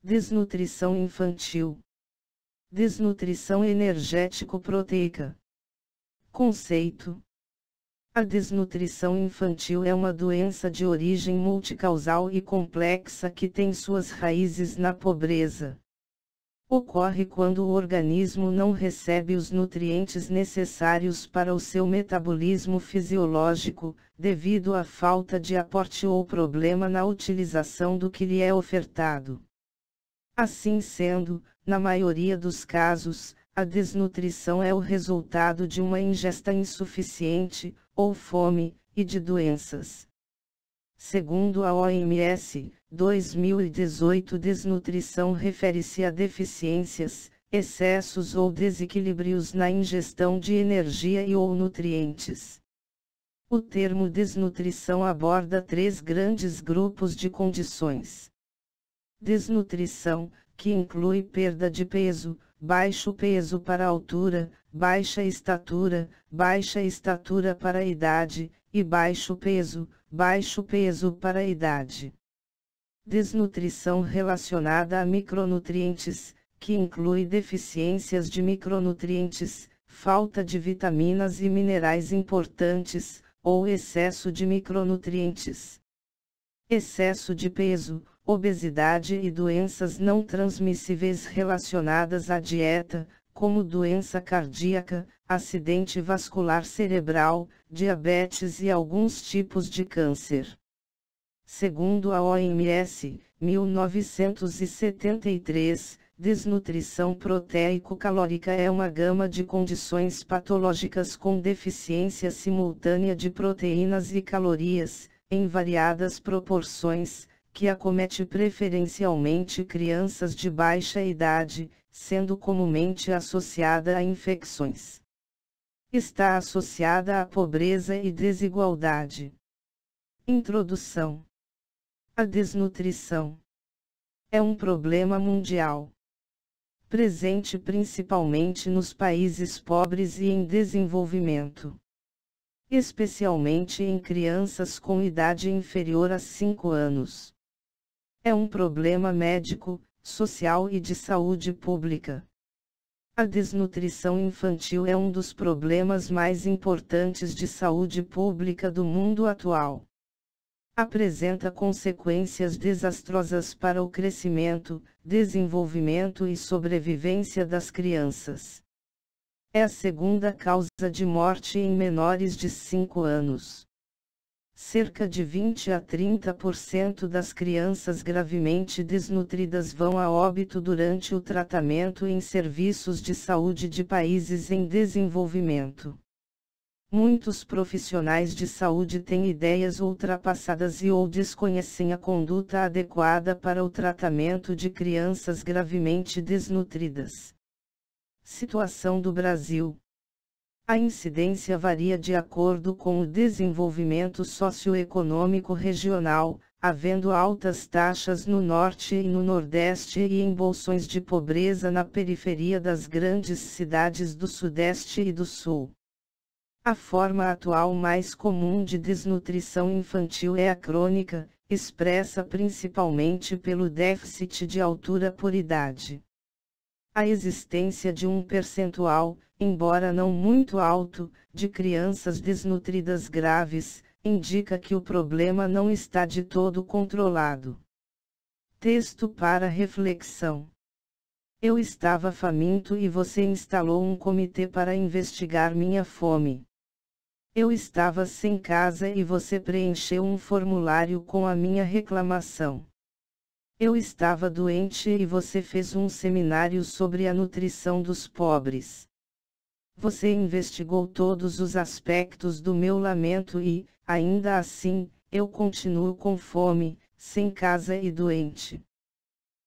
Desnutrição infantil. Desnutrição energético-proteica. Conceito: a desnutrição infantil é uma doença de origem multicausal e complexa que tem suas raízes na pobreza. Ocorre quando o organismo não recebe os nutrientes necessários para o seu metabolismo fisiológico, devido à falta de aporte ou problema na utilização do que lhe é ofertado. Assim sendo, na maioria dos casos, a desnutrição é o resultado de uma ingesta insuficiente, ou fome, e de doenças. Segundo a OMS, 2018, desnutrição refere-se a deficiências, excessos ou desequilíbrios na ingestão de energia e/ou nutrientes. O termo desnutrição aborda 3 grandes grupos de condições. Desnutrição, que inclui perda de peso, baixo peso para a altura, baixa estatura para a idade, e baixo peso para a idade. Desnutrição relacionada a micronutrientes, que inclui deficiências de micronutrientes, falta de vitaminas e minerais importantes, ou excesso de micronutrientes. Excesso de peso, obesidade e doenças não transmissíveis relacionadas à dieta, como doença cardíaca, acidente vascular cerebral, diabetes e alguns tipos de câncer. Segundo a OMS, 1973, desnutrição proteico-calórica é uma gama de condições patológicas com deficiência simultânea de proteínas e calorias, em variadas proporções, que acomete preferencialmente crianças de baixa idade, sendo comumente associada a infecções. Está associada à pobreza e desigualdade. Introdução. A desnutrição é um problema mundial, presente principalmente nos países pobres e em desenvolvimento, especialmente em crianças com idade inferior a 5 anos. É um problema médico, social e de saúde pública. A desnutrição infantil é um dos problemas mais importantes de saúde pública do mundo atual. Apresenta consequências desastrosas para o crescimento, desenvolvimento e sobrevivência das crianças. É a segunda causa de morte em menores de 5 anos. Cerca de 20 a 30% das crianças gravemente desnutridas vão a óbito durante o tratamento em serviços de saúde de países em desenvolvimento. Muitos profissionais de saúde têm ideias ultrapassadas ou desconhecem a conduta adequada para o tratamento de crianças gravemente desnutridas. Situação do Brasil. A incidência varia de acordo com o desenvolvimento socioeconômico regional, havendo altas taxas no Norte e no Nordeste e em bolsões de pobreza na periferia das grandes cidades do Sudeste e do Sul. A forma atual mais comum de desnutrição infantil é a crônica, expressa principalmente pelo déficit de altura por idade. A existência de um percentual, embora não muito alto, de crianças desnutridas graves, indica que o problema não está de todo controlado. Texto para reflexão. Eu estava faminto e você instalou um comitê para investigar minha fome. Eu estava sem casa e você preencheu um formulário com a minha reclamação. Eu estava doente e você fez um seminário sobre a nutrição dos pobres. Você investigou todos os aspectos do meu lamento e, ainda assim, eu continuo com fome, sem casa e doente.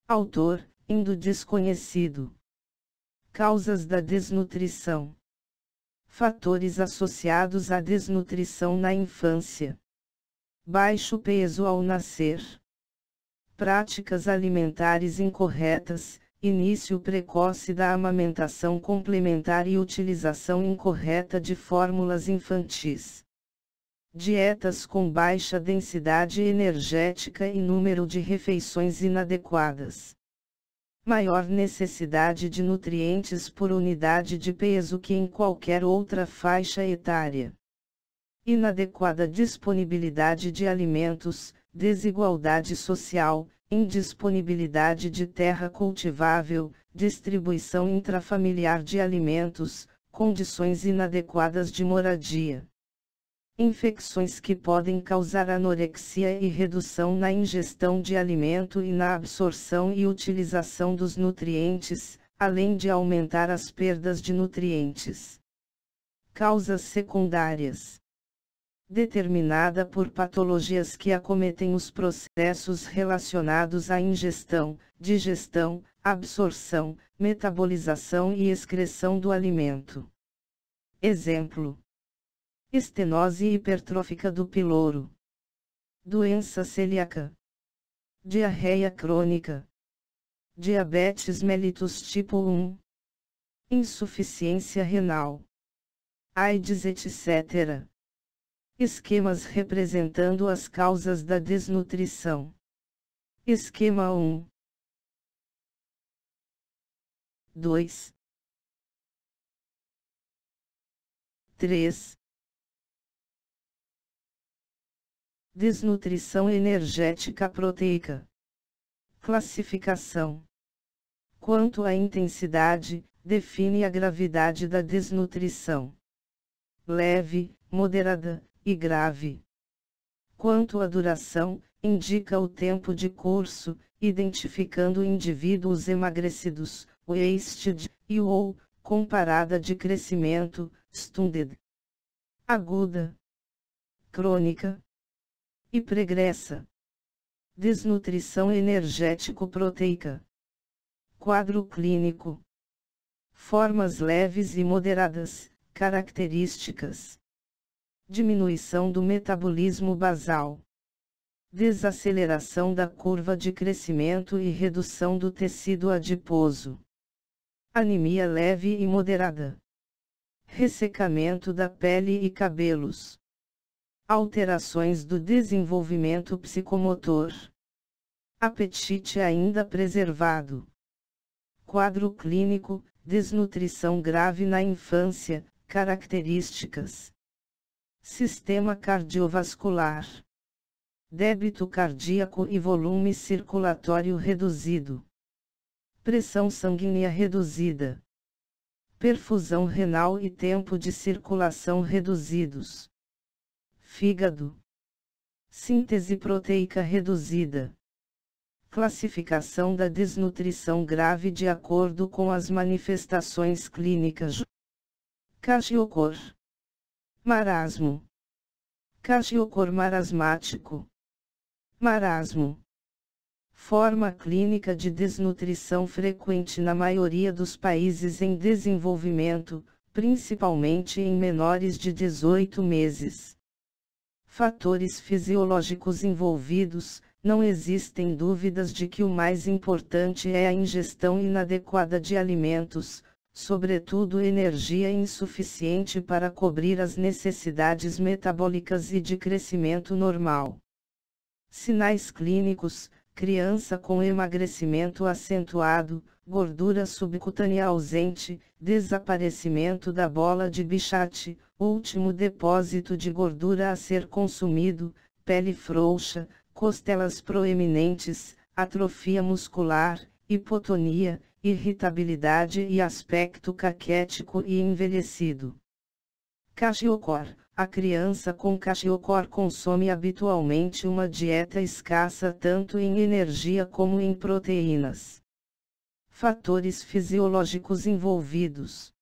Autor, Indo Desconhecido. Causas da desnutrição. Fatores associados à desnutrição na infância. Baixo peso ao nascer. Práticas alimentares incorretas, início precoce da amamentação complementar e utilização incorreta de fórmulas infantis. Dietas com baixa densidade energética e número de refeições inadequadas. Maior necessidade de nutrientes por unidade de peso que em qualquer outra faixa etária. Inadequada disponibilidade de alimentos, desigualdade social, indisponibilidade de terra cultivável, distribuição intrafamiliar de alimentos, condições inadequadas de moradia. Infecções que podem causar anorexia e redução na ingestão de alimento e na absorção e utilização dos nutrientes, além de aumentar as perdas de nutrientes. Causas secundárias. Determinada por patologias que acometem os processos relacionados à ingestão, digestão, absorção, metabolização e excreção do alimento. Exemplo: estenose hipertrófica do piloro, doença celíaca, diarreia crônica, diabetes mellitus tipo 1, insuficiência renal, AIDS, etc. Esquemas representando as causas da desnutrição. Esquema 1. 2. 3. Desnutrição energética proteica. Classificação. Quanto à intensidade, define a gravidade da desnutrição: leve, moderada e grave. Quanto à duração, indica o tempo de curso, identificando indivíduos emagrecidos, wasted, e ou, comparada de crescimento, stunted. Aguda, crônica e pregressa. Desnutrição energético-proteica. Quadro clínico. Formas leves e moderadas, características: diminuição do metabolismo basal, desaceleração da curva de crescimento e redução do tecido adiposo, anemia leve e moderada, ressecamento da pele e cabelos, alterações do desenvolvimento psicomotor, apetite ainda preservado. Quadro clínico: desnutrição grave na infância, características: sistema cardiovascular, débito cardíaco e volume circulatório reduzido, pressão sanguínea reduzida, perfusão renal e tempo de circulação reduzidos, fígado, síntese proteica reduzida. Classificação da desnutrição grave de acordo com as manifestações clínicas: cagiocor, marasmo, cagiocor marasmático, marasmo. Forma clínica de desnutrição frequente na maioria dos países em desenvolvimento, principalmente em menores de 18 meses. Fatores fisiológicos envolvidos: não existem dúvidas de que o mais importante é a ingestão inadequada de alimentos, sobretudo energia insuficiente para cobrir as necessidades metabólicas e de crescimento normal. Sinais clínicos: criança com emagrecimento acentuado, gordura subcutânea ausente, desaparecimento da bola de Bichat, último depósito de gordura a ser consumido, pele frouxa, costelas proeminentes, atrofia muscular, hipotonia, irritabilidade e aspecto caquético e envelhecido. Cagiocor: a criança com cagiocor consome habitualmente uma dieta escassa tanto em energia como em proteínas. Fatores fisiológicos envolvidos: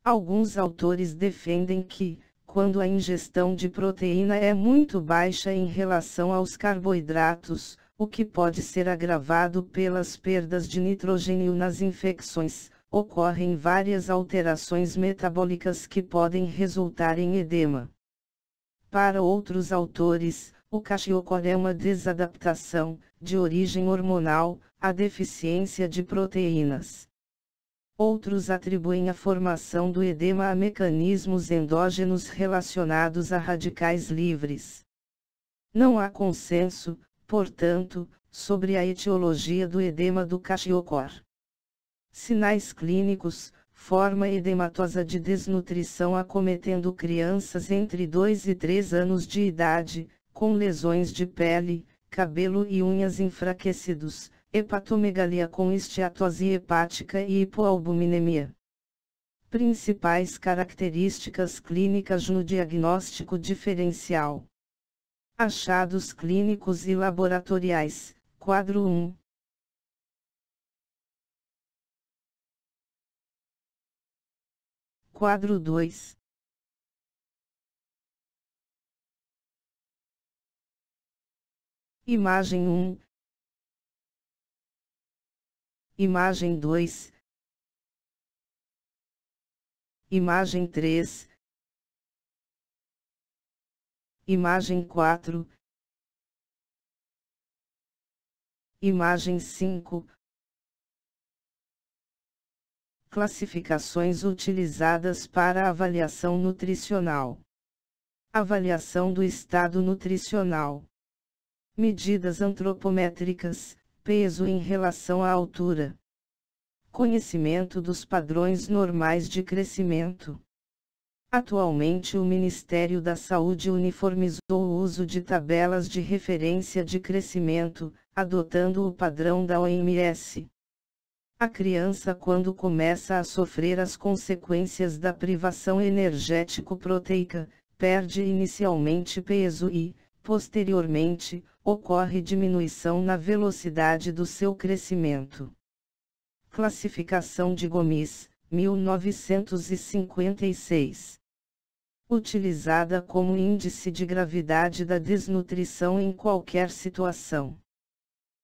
alguns autores defendem que, quando a ingestão de proteína é muito baixa em relação aos carboidratos, o que pode ser agravado pelas perdas de nitrogênio nas infecções, ocorrem várias alterações metabólicas que podem resultar em edema. Para outros autores, o cagiocor é uma desadaptação, de origem hormonal, à deficiência de proteínas. Outros atribuem a formação do edema a mecanismos endógenos relacionados a radicais livres. Não há consenso, portanto, sobre a etiologia do edema do Kwashiorkor. Sinais clínicos: forma edematosa de desnutrição acometendo crianças entre 2 e 3 anos de idade, com lesões de pele, cabelo e unhas enfraquecidos, hepatomegalia com esteatose hepática e hipoalbuminemia. Principais características clínicas no diagnóstico diferencial. Achados clínicos e laboratoriais, quadro 1. Quadro 2. Imagem 1. Imagem 2. Imagem 3. Imagem 4. Imagem 5. Classificações utilizadas para avaliação nutricional. Avaliação do estado nutricional. Medidas antropométricas, peso em relação à altura. Conhecimento dos padrões normais de crescimento. Atualmente o Ministério da Saúde uniformizou o uso de tabelas de referência de crescimento, adotando o padrão da OMS. A criança, quando começa a sofrer as consequências da privação energético-proteica, perde inicialmente peso e, posteriormente, ocorre diminuição na velocidade do seu crescimento. Classificação de Gomis, 1956. Utilizada como índice de gravidade da desnutrição em qualquer situação.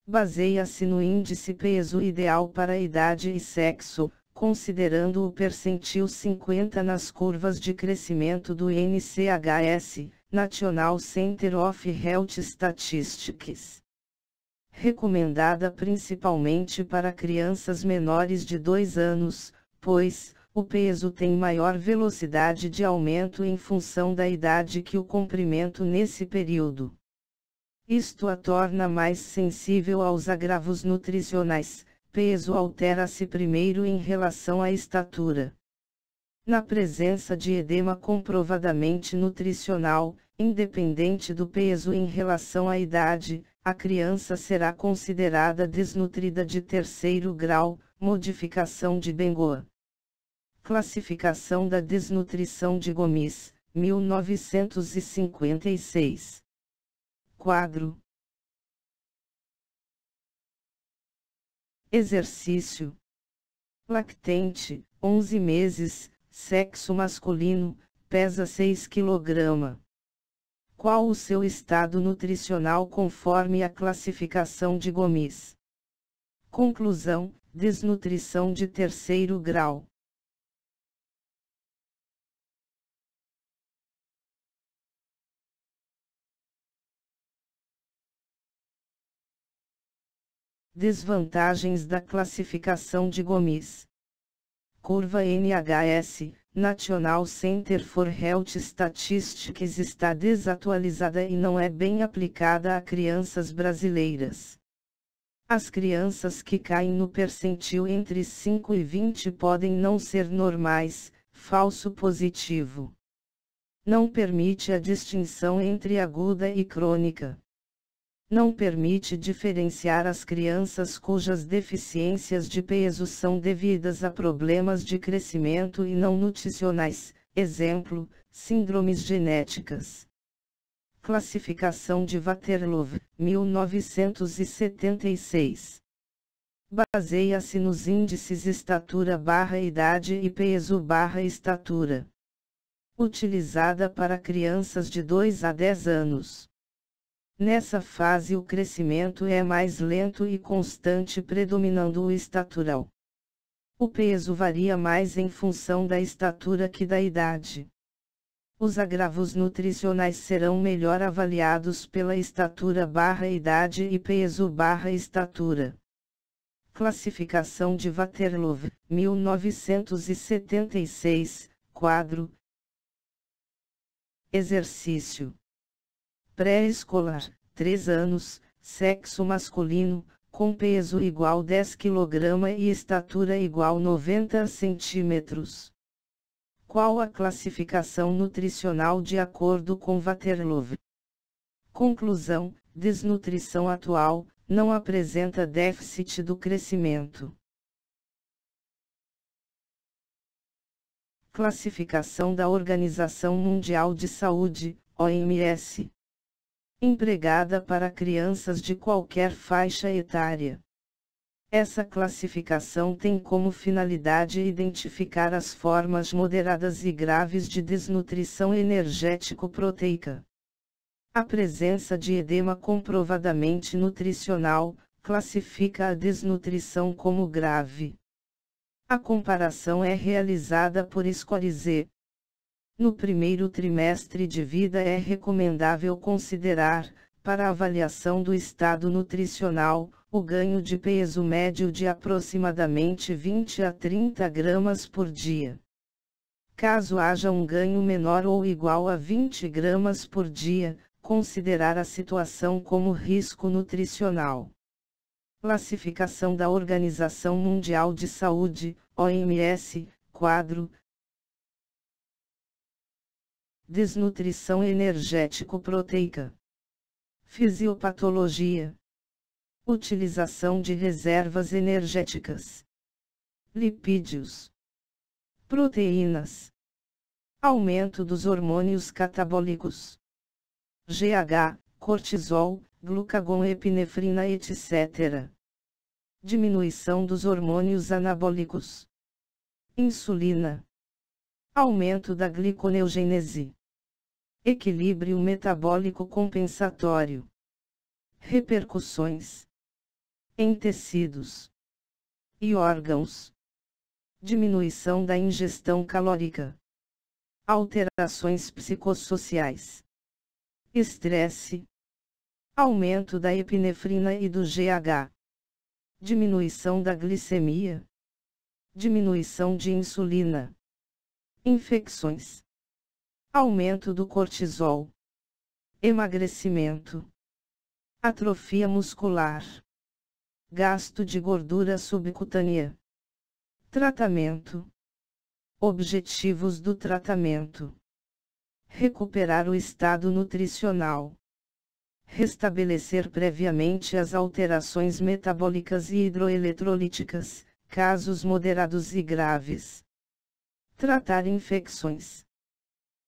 Baseia-se no índice peso ideal para idade e sexo, considerando o percentil 50 nas curvas de crescimento do NCHS, National Center of Health Statistics. Recomendada principalmente para crianças menores de 2 anos, pois o peso tem maior velocidade de aumento em função da idade que o comprimento nesse período. Isto a torna mais sensível aos agravos nutricionais. Peso altera-se primeiro em relação à estatura. Na presença de edema comprovadamente nutricional, independente do peso em relação à idade, a criança será considerada desnutrida de 3º grau, modificação de Bengoa. Classificação da desnutrição de Gomis, 1956. Quadro. Exercício. Lactente, 11 meses, sexo masculino, pesa 6 kg. Qual o seu estado nutricional conforme a classificação de Gomis? Conclusão: desnutrição de 3º grau. Desvantagens da classificação de Gomis. Curva NHS, National Center for Health Statistics, está desatualizada e não é bem aplicada a crianças brasileiras. As crianças que caem no percentil entre 5 e 20 podem não ser normais, falso positivo. Não permite a distinção entre aguda e crônica. Não permite diferenciar as crianças cujas deficiências de peso são devidas a problemas de crescimento e não nutricionais, exemplo, síndromes genéticas. Classificação de Waterloo, 1976. Baseia-se nos índices estatura/idade e peso/estatura. Utilizada para crianças de 2 a 10 anos. Nessa fase o crescimento é mais lento e constante, predominando o estatural. O peso varia mais em função da estatura que da idade. Os agravos nutricionais serão melhor avaliados pela estatura/idade e peso/estatura. Classificação de Waterloo, 1976, quadro. Exercício. Pré-escolar, 3 anos, sexo masculino, com peso igual 10 kg e estatura igual 90 cm. Qual a classificação nutricional de acordo com Waterloo? Conclusão: desnutrição atual não apresenta déficit do crescimento. Classificação da Organização Mundial de Saúde, OMS. Empregada para crianças de qualquer faixa etária. Essa classificação tem como finalidade identificar as formas moderadas e graves de desnutrição energético-proteica. A presença de edema comprovadamente nutricional classifica a desnutrição como grave. A comparação é realizada por Scorise. No primeiro trimestre de vida é recomendável considerar, para avaliação do estado nutricional, o ganho de peso médio de aproximadamente 20 a 30 gramas por dia. Caso haja um ganho menor ou igual a 20 gramas por dia, considerar a situação como risco nutricional. Classificação da Organização Mundial de Saúde, OMS, quadro. Desnutrição energético-proteica. Fisiopatologia. Utilização de reservas energéticas. Lipídios. Proteínas. Aumento dos hormônios catabólicos. GH, cortisol, glucagon, epinefrina, etc. Diminuição dos hormônios anabólicos. Insulina. Aumento da gliconeogênese. Equilíbrio metabólico compensatório. Repercussões em tecidos e órgãos. Diminuição da ingestão calórica. Alterações psicossociais. Estresse. Aumento da epinefrina e do GH. Diminuição da glicemia. Diminuição de insulina. Infecções. Aumento do cortisol. Emagrecimento. Atrofia muscular. Gasto de gordura subcutânea. Tratamento. Objetivos do tratamento. Recuperar o estado nutricional. Restabelecer previamente as alterações metabólicas e hidroeletrolíticas, casos moderados e graves. Tratar infecções.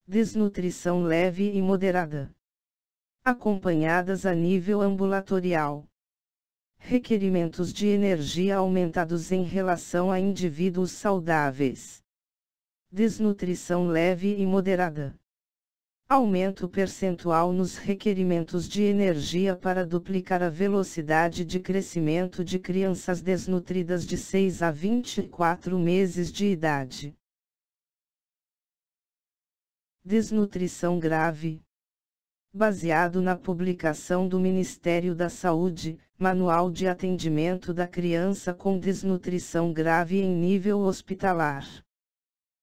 Desnutrição leve e moderada. Acompanhadas a nível ambulatorial. Requerimentos de energia aumentados em relação a indivíduos saudáveis. Desnutrição leve e moderada. Aumento percentual nos requerimentos de energia para duplicar a velocidade de crescimento de crianças desnutridas de 6 a 24 meses de idade. Desnutrição grave. Baseado na publicação do Ministério da Saúde, Manual de Atendimento da Criança com Desnutrição Grave em Nível Hospitalar.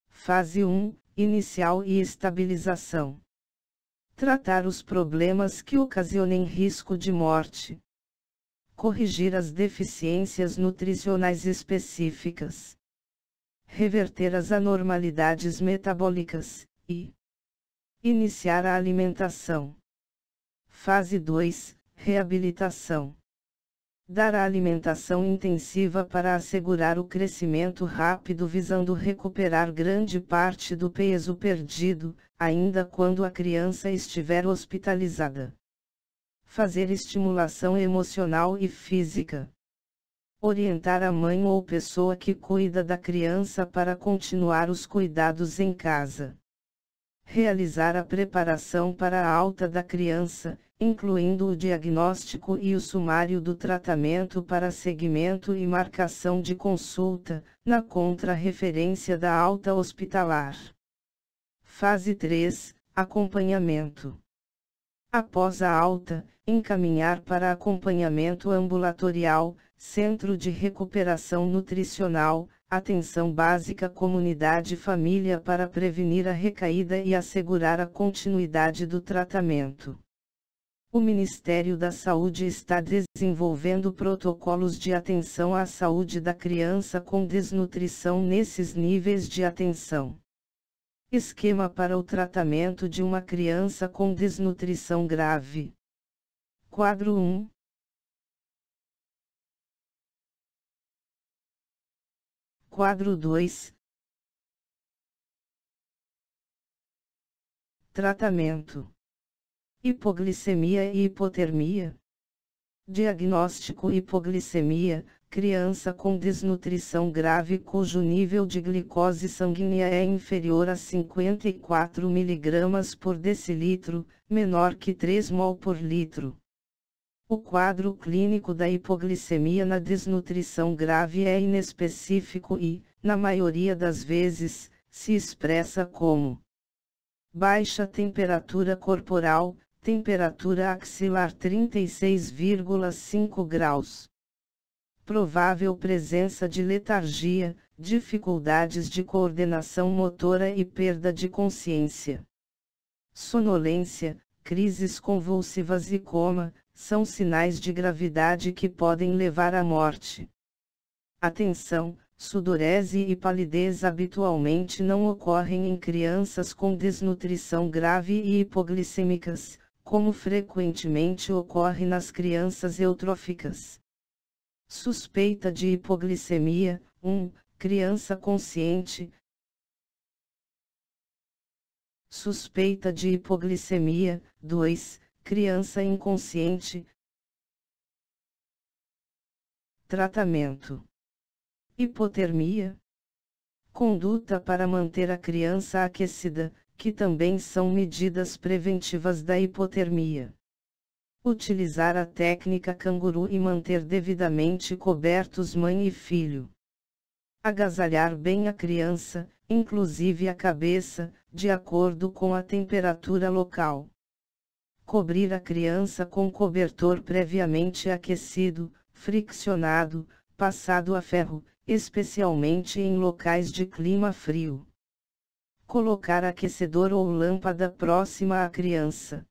Fase 1, Inicial e Estabilização. Tratar os problemas que ocasionem risco de morte. Corrigir as deficiências nutricionais específicas. Reverter as anormalidades metabólicas, e iniciar a alimentação. Fase 2, Reabilitação. Dar a alimentação intensiva para assegurar o crescimento rápido visando recuperar grande parte do peso perdido, ainda quando a criança estiver hospitalizada. Fazer estimulação emocional e física. Orientar a mãe ou pessoa que cuida da criança para continuar os cuidados em casa. Realizar a preparação para a alta da criança, incluindo o diagnóstico e o sumário do tratamento para seguimento e marcação de consulta, na contra-referência da alta hospitalar. Fase 3, Acompanhamento. Após a alta, encaminhar para acompanhamento ambulatorial, centro de recuperação nutricional, atenção básica comunidade e família para prevenir a recaída e assegurar a continuidade do tratamento. O Ministério da Saúde está desenvolvendo protocolos de atenção à saúde da criança com desnutrição nesses níveis de atenção. Esquema para o tratamento de uma criança com desnutrição grave. Quadro 1. Quadro 2. Tratamento: hipoglicemia e hipotermia. Diagnóstico: hipoglicemia, criança com desnutrição grave cujo nível de glicose sanguínea é inferior a 54 mg por decilitro, menor que 3 mol por litro. O quadro clínico da hipoglicemia na desnutrição grave é inespecífico e, na maioria das vezes, se expressa como baixa temperatura corporal, temperatura axilar 36,5 graus. Provável presença de letargia, dificuldades de coordenação motora e perda de consciência. Sonolência, crises convulsivas e coma, são sinais de gravidade que podem levar à morte. Atenção! Sudorese e palidez habitualmente não ocorrem em crianças com desnutrição grave e hipoglicêmicas, como frequentemente ocorre nas crianças eutróficas. Suspeita de hipoglicemia: 1. Criança consciente. Suspeita de hipoglicemia: 2. Criança inconsciente. Tratamento: hipotermia. Conduta para manter a criança aquecida, que também são medidas preventivas da hipotermia. Utilizar a técnica canguru e manter devidamente cobertos mãe e filho. Agasalhar bem a criança, inclusive a cabeça, de acordo com a temperatura local. Cobrir a criança com cobertor previamente aquecido, friccionado, passado a ferro, especialmente em locais de clima frio. Colocar aquecedor ou lâmpada próxima à criança.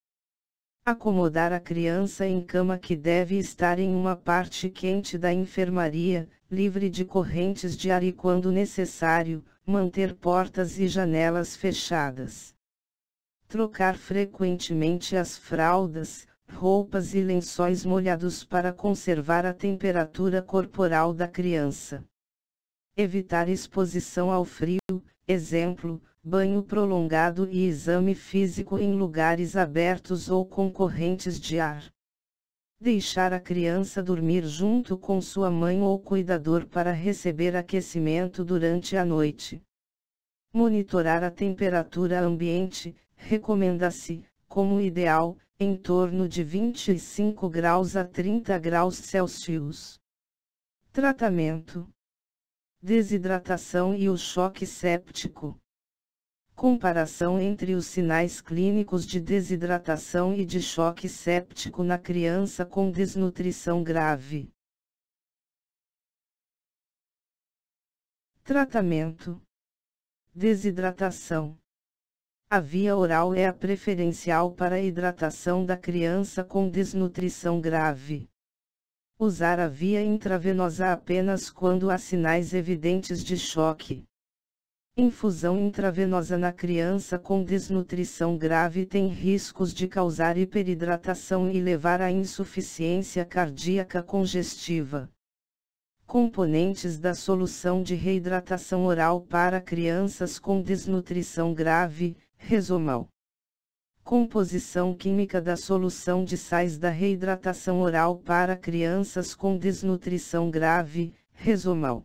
Acomodar a criança em cama que deve estar em uma parte quente da enfermaria, livre de correntes de ar e, quando necessário, manter portas e janelas fechadas. Trocar frequentemente as fraldas, roupas e lençóis molhados para conservar a temperatura corporal da criança. Evitar exposição ao frio, exemplo, banho prolongado e exame físico em lugares abertos ou com correntes de ar. Deixar a criança dormir junto com sua mãe ou cuidador para receber aquecimento durante a noite. Monitorar a temperatura ambiente, recomenda-se, como ideal, em torno de 25 graus a 30 graus Celsius. Tratamento: desidratação e o choque séptico. Comparação entre os sinais clínicos de desidratação e de choque séptico na criança com desnutrição grave. Tratamento: desidratação. A via oral é a preferencial para a hidratação da criança com desnutrição grave. Usar a via intravenosa apenas quando há sinais evidentes de choque. Infusão intravenosa na criança com desnutrição grave tem riscos de causar hiperidratação e levar à insuficiência cardíaca congestiva. Componentes da solução de reidratação oral para crianças com desnutrição grave, Resomal. Composição química da solução de sais da reidratação oral para crianças com desnutrição grave, Resomal.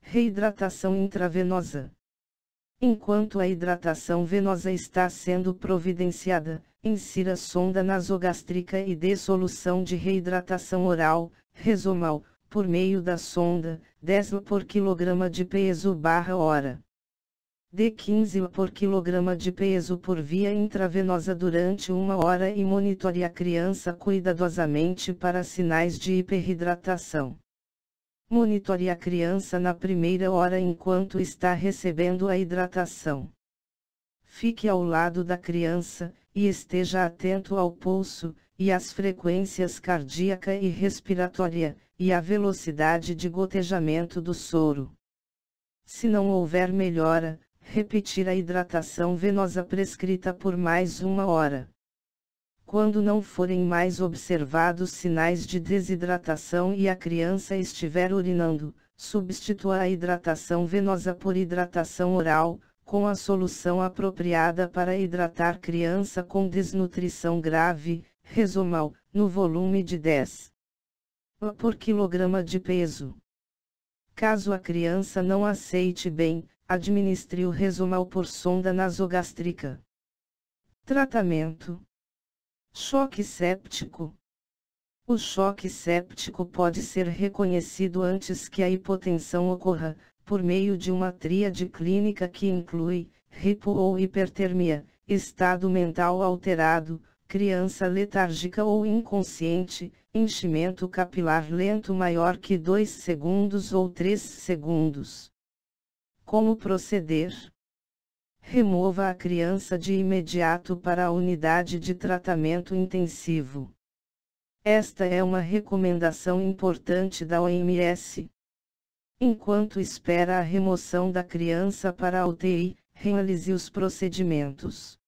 Reidratação intravenosa. Enquanto a hidratação venosa está sendo providenciada, insira sonda nasogástrica e dê solução de reidratação oral, Resomal, por meio da sonda, 10 ml por quilograma de peso/hora. Dê 15 ml por quilograma de peso por via intravenosa durante 1 hora e monitore a criança cuidadosamente para sinais de hiperidratação. Monitore a criança na primeira hora enquanto está recebendo a hidratação. Fique ao lado da criança, e esteja atento ao pulso, e às frequências cardíaca e respiratória, e à velocidade de gotejamento do soro. Se não houver melhora, repetir a hidratação venosa prescrita por mais 1 hora. Quando não forem mais observados sinais de desidratação e a criança estiver urinando, substitua a hidratação venosa por hidratação oral, com a solução apropriada para hidratar criança com desnutrição grave, Resomal, no volume de 10 por quilograma de peso. Caso a criança não aceite bem, administre o Resomal por sonda nasogástrica. Tratamento: choque séptico. O choque séptico pode ser reconhecido antes que a hipotensão ocorra, por meio de uma tríade clínica que inclui hipo ou hipertermia, estado mental alterado, criança letárgica ou inconsciente, enchimento capilar lento maior que 2 segundos ou 3 segundos. Como proceder? Remova a criança de imediato para a unidade de tratamento intensivo. Esta é uma recomendação importante da OMS. Enquanto espera a remoção da criança para a UTI, realize os procedimentos.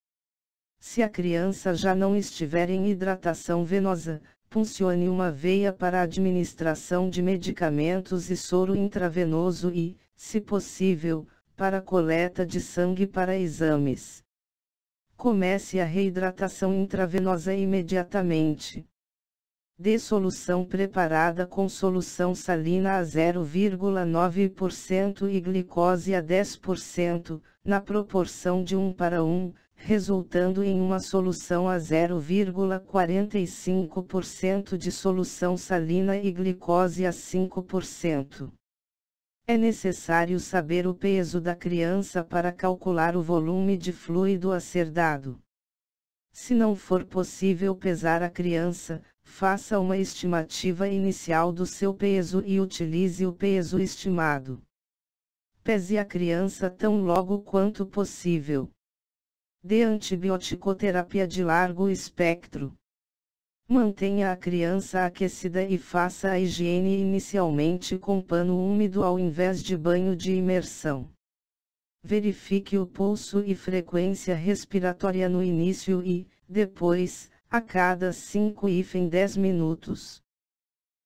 Se a criança já não estiver em hidratação venosa, puncione uma veia para administração de medicamentos e soro intravenoso e, se possível, para coleta de sangue para exames. Comece a reidratação intravenosa imediatamente. Dê solução preparada com solução salina a 0,9% e glicose a 10%, na proporção de 1:1, resultando em uma solução a 0,45% de solução salina e glicose a 5%. É necessário saber o peso da criança para calcular o volume de fluido a ser dado. Se não for possível pesar a criança, faça uma estimativa inicial do seu peso e utilize o peso estimado. Pese a criança tão logo quanto possível. Dê antibioticoterapia de largo espectro. Mantenha a criança aquecida e faça a higiene inicialmente com pano úmido ao invés de banho de imersão. Verifique o pulso e frequência respiratória no início e, depois, a cada 5-10 minutos.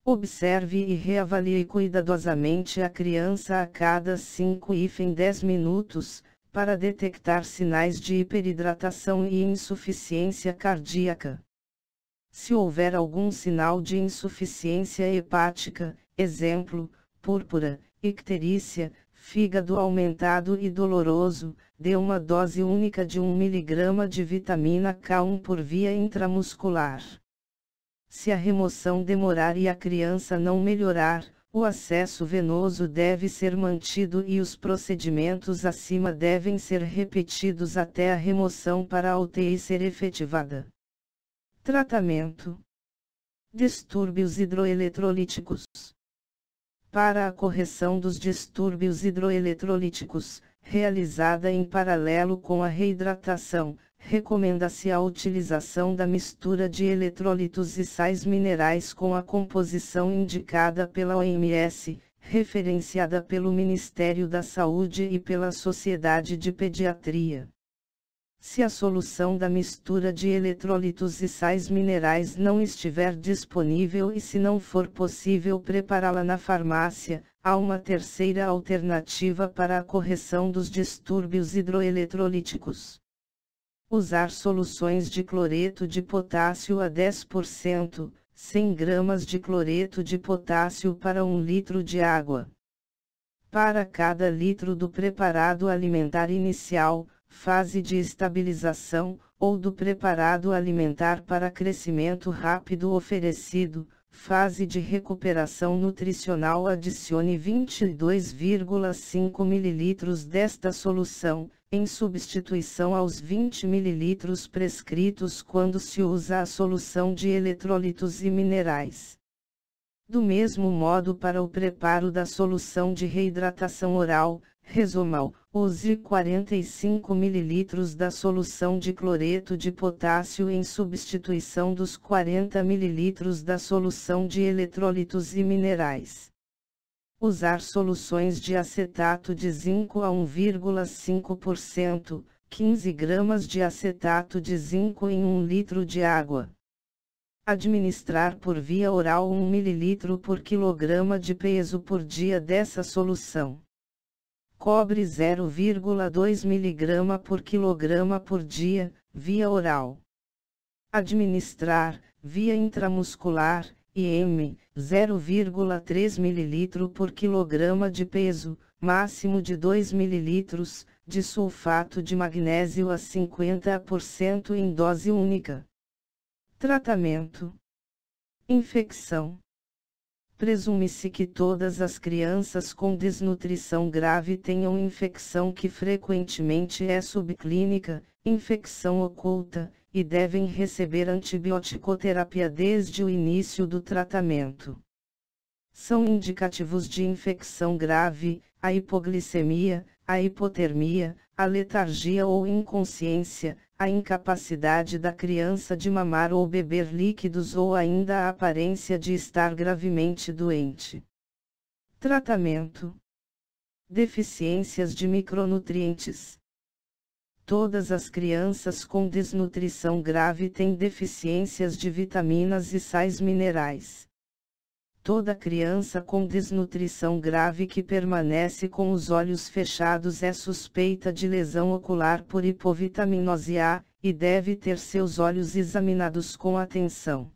Observe e reavalie cuidadosamente a criança a cada 5-10 minutos, para detectar sinais de hiperidratação e insuficiência cardíaca. Se houver algum sinal de insuficiência hepática, exemplo, púrpura, icterícia, fígado aumentado e doloroso, dê uma dose única de 1 mg de vitamina K1 por via intramuscular. Se a remoção demorar e a criança não melhorar, o acesso venoso deve ser mantido e os procedimentos acima devem ser repetidos até a remoção para a UTI ser efetivada. Tratamento: distúrbios hidroeletrolíticos. Para a correção dos distúrbios hidroeletrolíticos, realizada em paralelo com a reidratação, recomenda-se a utilização da mistura de eletrólitos e sais minerais com a composição indicada pela OMS, referenciada pelo Ministério da Saúde e pela Sociedade de Pediatria. Se a solução da mistura de eletrólitos e sais minerais não estiver disponível e se não for possível prepará-la na farmácia, há uma terceira alternativa para a correção dos distúrbios hidroeletrolíticos. Usar soluções de cloreto de potássio a 10%, 100 gramas de cloreto de potássio para 1 litro de água. Para cada litro do preparado alimentar inicial, fase de estabilização, ou do preparado alimentar para crescimento rápido oferecido, fase de recuperação nutricional, adicione 22,5 ml desta solução, em substituição aos 20 ml prescritos quando se usa a solução de eletrólitos e minerais. Do mesmo modo, para o preparo da solução de reidratação oral, Resumal: use 45 ml da solução de cloreto de potássio em substituição dos 40 ml da solução de eletrólitos e minerais. Usar soluções de acetato de zinco a 1,5%, 15 gramas de acetato de zinco em 1 litro de água. Administrar por via oral 1 ml por quilograma de peso por dia dessa solução. Cobre 0,2 mg por quilograma por dia, via oral. Administrar, via intramuscular, IM, 0,3 ml por quilograma de peso, máximo de 2 ml, de sulfato de magnésio a 50% em dose única. Tratamento: infecção. Presume-se que todas as crianças com desnutrição grave tenham infecção que frequentemente é subclínica, infecção oculta, e devem receber antibioticoterapia desde o início do tratamento. São indicativos de infecção grave, a hipoglicemia, a hipotermia, a letargia ou inconsciência, a incapacidade da criança de mamar ou beber líquidos ou ainda a aparência de estar gravemente doente. Tratamento: deficiências de micronutrientes. Todas as crianças com desnutrição grave têm deficiências de vitaminas e sais minerais. Toda criança com desnutrição grave que permanece com os olhos fechados é suspeita de lesão ocular por hipovitaminose A, e deve ter seus olhos examinados com atenção.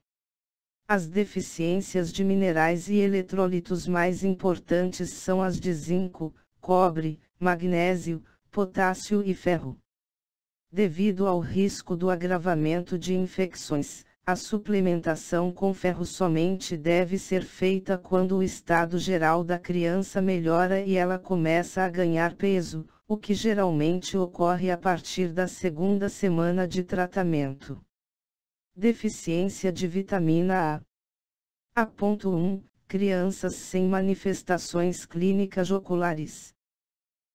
As deficiências de minerais e eletrólitos mais importantes são as de zinco, cobre, magnésio, potássio e ferro. Devido ao risco do agravamento de infecções, a suplementação com ferro somente deve ser feita quando o estado geral da criança melhora e ela começa a ganhar peso, o que geralmente ocorre a partir da segunda semana de tratamento. Deficiência de vitamina A. A.1. Crianças sem manifestações clínicas oculares.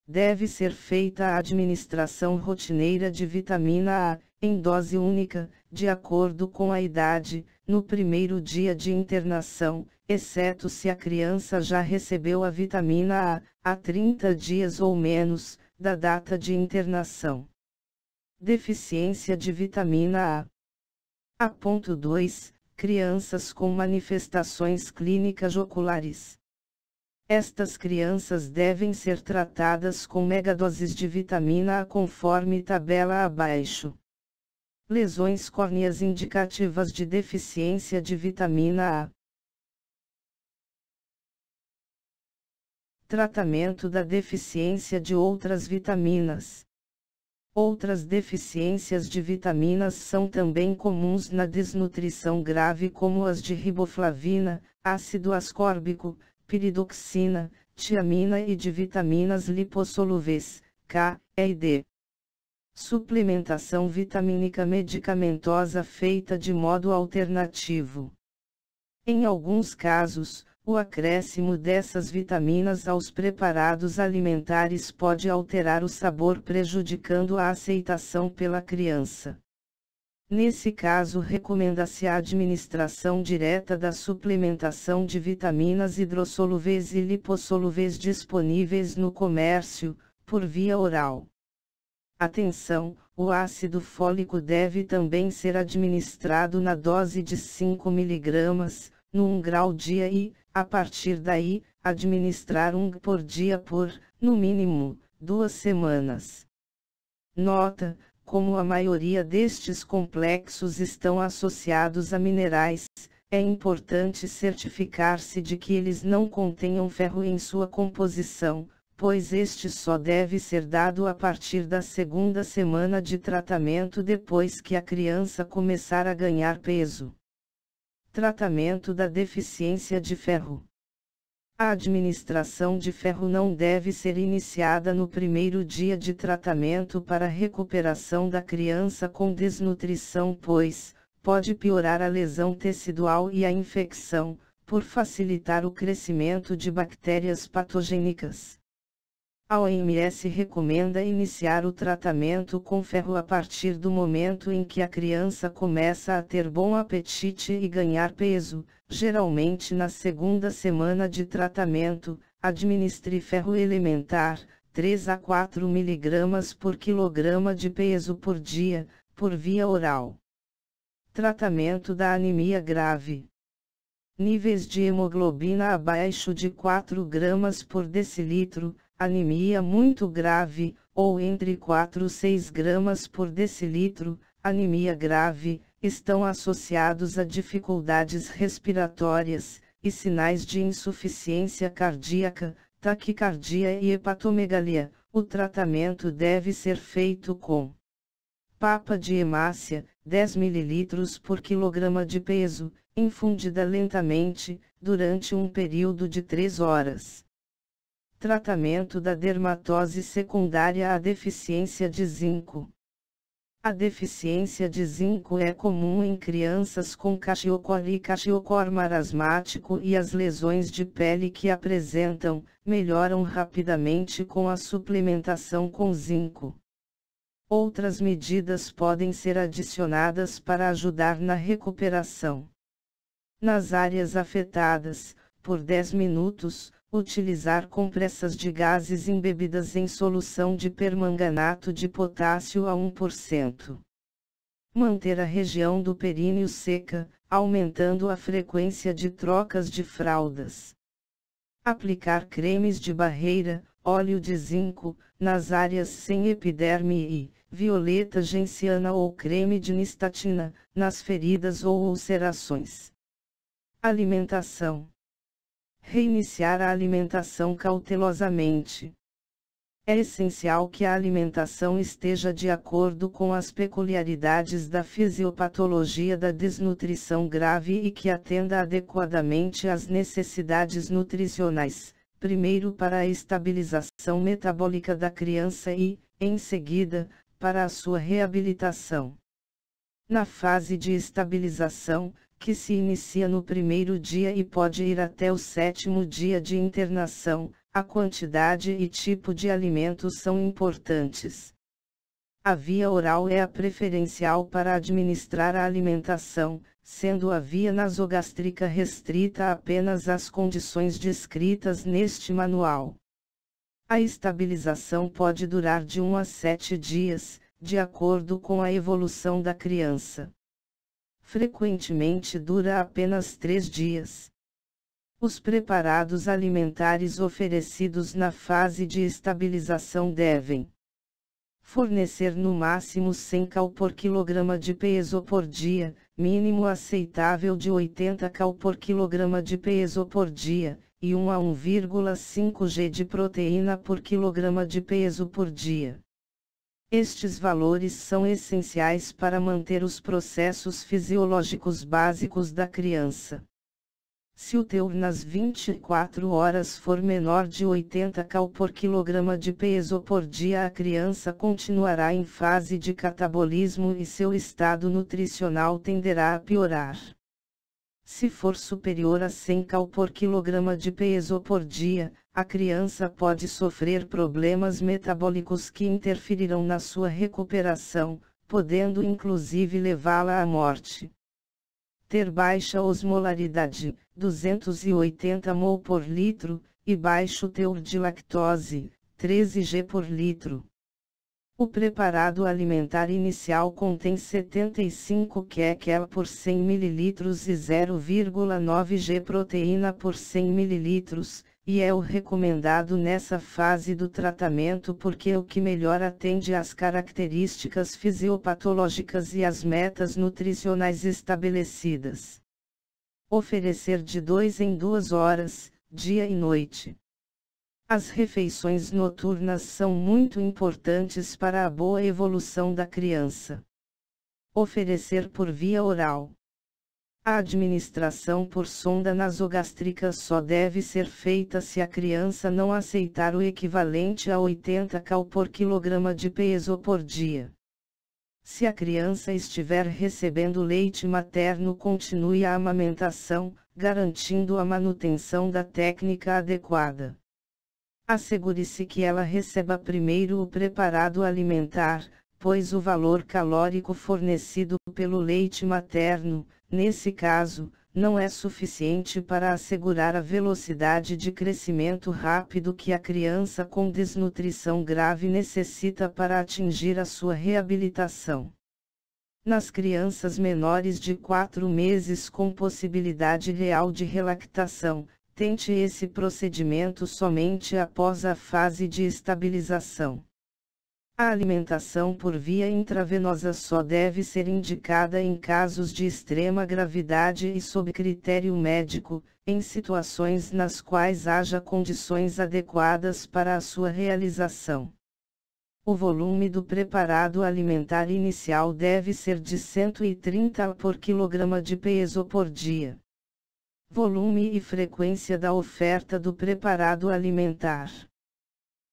Deve ser feita a administração rotineira de vitamina A, em dose única, de acordo com a idade, no primeiro dia de internação, exceto se a criança já recebeu a vitamina A, há 30 dias ou menos, da data de internação. Deficiência de vitamina A. A.2. Crianças com manifestações clínicas oculares. Estas crianças devem ser tratadas com megadoses de vitamina A conforme tabela abaixo. Lesões córneas indicativas de deficiência de vitamina A. Tratamento da deficiência de outras vitaminas. Outras deficiências de vitaminas são também comuns na desnutrição grave, como as de riboflavina, ácido ascórbico, piridoxina, tiamina e de vitaminas lipossolúveis, K, E e D. Suplementação vitamínica medicamentosa feita de modo alternativo. Em alguns casos, o acréscimo dessas vitaminas aos preparados alimentares pode alterar o sabor, prejudicando a aceitação pela criança. Nesse caso, recomenda-se a administração direta da suplementação de vitaminas hidrossolúveis e lipossolúveis disponíveis no comércio, por via oral. Atenção, o ácido fólico deve também ser administrado na dose de 5 mg, no 1 grau dia e, a partir daí, administrar 1 por dia por, no mínimo, 2 semanas. Nota: como a maioria destes complexos estão associados a minerais, é importante certificar-se de que eles não contenham ferro em sua composição, pois este só deve ser dado a partir da segunda semana de tratamento depois que a criança começar a ganhar peso. Tratamento da deficiência de ferro. A administração de ferro não deve ser iniciada no primeiro dia de tratamento para recuperação da criança com desnutrição, pois pode piorar a lesão tecidual e a infecção, por facilitar o crescimento de bactérias patogênicas. A OMS recomenda iniciar o tratamento com ferro a partir do momento em que a criança começa a ter bom apetite e ganhar peso, geralmente na segunda semana de tratamento. Administre ferro elementar, 3 a 4 mg por quilograma de peso por dia, por via oral. Tratamento da anemia grave. Níveis de hemoglobina abaixo de 4 gramas por decilitro, anemia muito grave, ou entre 4 e 6 gramas por decilitro, anemia grave, estão associados a dificuldades respiratórias, e sinais de insuficiência cardíaca, taquicardia e hepatomegalia. O tratamento deve ser feito com papa de hemácia, 10 ml por quilograma de peso, infundida lentamente, durante um período de 3 horas. Tratamento da dermatose secundária à deficiência de zinco. A deficiência de zinco é comum em crianças com cachiocore e cachiocore marasmático, e as lesões de pele que apresentam, melhoram rapidamente com a suplementação com zinco. Outras medidas podem ser adicionadas para ajudar na recuperação. Nas áreas afetadas, por 10 minutos, utilizar compressas de gases embebidas em solução de permanganato de potássio a 1%. Manter a região do períneo seca, aumentando a frequência de trocas de fraldas. Aplicar cremes de barreira, óleo de zinco, nas áreas sem epiderme e violeta genciana ou creme de nistatina, nas feridas ou ulcerações. Alimentação. Reiniciar a alimentação cautelosamente. É essencial que a alimentação esteja de acordo com as peculiaridades da fisiopatologia da desnutrição grave e que atenda adequadamente às necessidades nutricionais, primeiro para a estabilização metabólica da criança e, em seguida, para a sua reabilitação. Na fase de estabilização, que se inicia no primeiro dia e pode ir até o 7º dia de internação, a quantidade e tipo de alimentos são importantes. A via oral é a preferencial para administrar a alimentação, sendo a via nasogástrica restrita apenas às condições descritas neste manual. A estabilização pode durar de 1 a 7 dias, de acordo com a evolução da criança. Frequentemente dura apenas 3 dias. Os preparados alimentares oferecidos na fase de estabilização devem fornecer no máximo 100 cal por quilograma de peso por dia, mínimo aceitável de 80 cal por quilograma de peso por dia, e 1 a 1,5 g de proteína por quilograma de peso por dia. Estes valores são essenciais para manter os processos fisiológicos básicos da criança. Se o teor nas 24 horas for menor de 80 cal por quilograma de peso por dia, a criança continuará em fase de catabolismo e seu estado nutricional tenderá a piorar. Se for superior a 100 cal por quilograma de peso por dia, a criança pode sofrer problemas metabólicos que interferirão na sua recuperação, podendo inclusive levá-la à morte. Ter baixa osmolaridade, 280 mol por litro, e baixo teor de lactose, 13 g por litro. O preparado alimentar inicial contém 75 kcal por 100 ml e 0,9 g proteína por 100 ml, e é o recomendado nessa fase do tratamento porque é o que melhor atende às características fisiopatológicas e às metas nutricionais estabelecidas. Oferecer de 2 em 2 horas, dia e noite. As refeições noturnas são muito importantes para a boa evolução da criança. Oferecer por via oral. A administração por sonda nasogástrica só deve ser feita se a criança não aceitar o equivalente a 80 cal por quilograma de peso por dia. Se a criança estiver recebendo leite materno, continue a amamentação, garantindo a manutenção da técnica adequada. Assegure-se que ela receba primeiro o preparado alimentar, pois o valor calórico fornecido pelo leite materno, nesse caso, não é suficiente para assegurar a velocidade de crescimento rápido que a criança com desnutrição grave necessita para atingir a sua reabilitação. Nas crianças menores de 4 meses com possibilidade real de relactação, tente esse procedimento somente após a fase de estabilização. A alimentação por via intravenosa só deve ser indicada em casos de extrema gravidade e sob critério médico, em situações nas quais haja condições adequadas para a sua realização. O volume do preparado alimentar inicial deve ser de 130 por quilograma de peso por dia. Volume e frequência da oferta do preparado alimentar.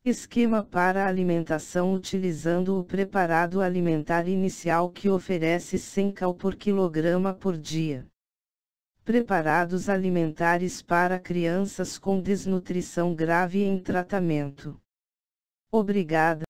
Esquema para alimentação utilizando o preparado alimentar inicial que oferece 100 cal por quilograma por dia. Preparados alimentares para crianças com desnutrição grave em tratamento. Obrigada.